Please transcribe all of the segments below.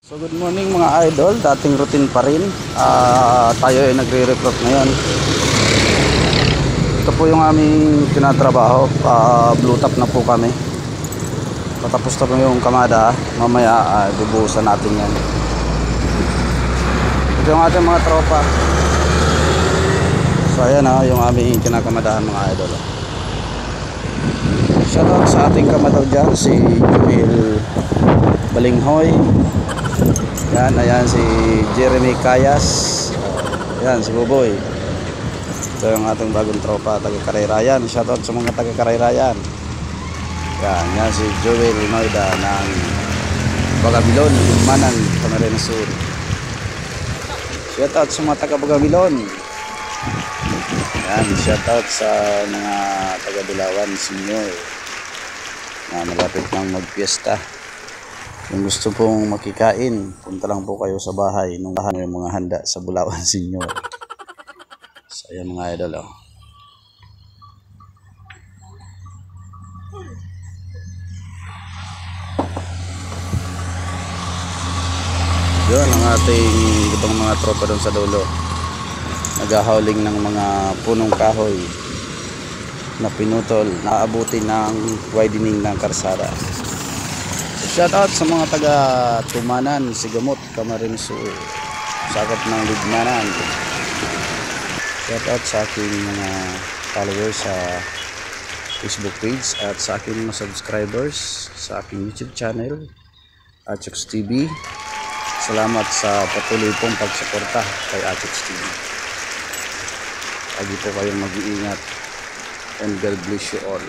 So good morning mga idol, dating routine pa rin. Tayo ay nagre-report ngayon. Ito po yung aming tinatrabaho. Blue top na po kami. Patapos na po yung kamada. Mamaya bubuhusan natin yan. Ito yung ating mga tropa. So ayan yung aming kinakamadahan mga idol. Shoutout sa ating kamadaw dyan, si Jumil Balinghoy. Yan, ayan si Jeremy Kayas. Yan si Buboy. Ito yung ating bagong tropa, taga Karayrayan. Shoutout sa mga taga Karayrayan. Yan si Joel Noida ng Bagabilon, Manan, Camarines Sur. Shoutout sa mga taga Bagabilon. Yan, shoutout sa mga taga Dilawan, Senior, na malapit nang magpiesta. Kung gusto pong makikain, punta lang po kayo sa bahay nung may mga handa sa Bulawan Senior. So ayan mga idol. Yun ang ating ibang mga tropa doon sa dulo. Naghahauling ng mga punong kahoy na pinutol, naabuti ng widening ng karsada. Shoutout sa mga taga Tumanan, Sigamot, Camarines Sur, sakop ng Ligmanan. Shoutout sa aking mga followers sa Facebook page at sa aking mga subscribers sa aking YouTube channel, Achox TV. Salamat sa patuloy pong pagsuporta kay Achox TV. Lagi po kayong mag-iingat and God bless you all.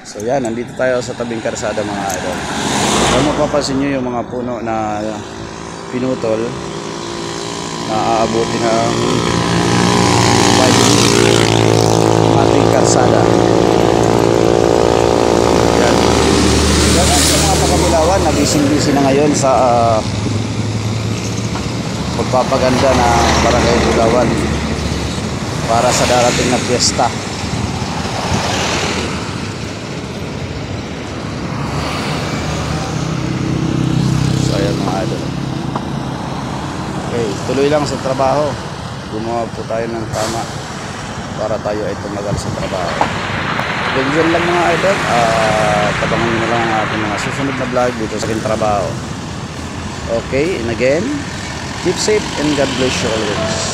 So yan, nandito tayo sa tabing karsada mga idol. Kung mapapansin nyo yung mga puno na pinutol na aabuti ng ating karsada. Yan. Yan sa mga taga-Bulawan na busy na ngayon sa pagpapaganda na Barangay Bulawan para sa darating na fiesta. Okay, tuloy lang sa trabaho. Gumawa po tayo ng tama para tayo ay tumagal sa trabaho. Ganyan lang mga idol. Tabangan nyo na lang ang ating mga susunod na vlog dito sa aking trabaho. Okay, and again, keep safe and God bless you always.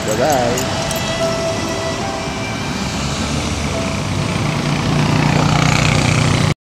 Bye bye.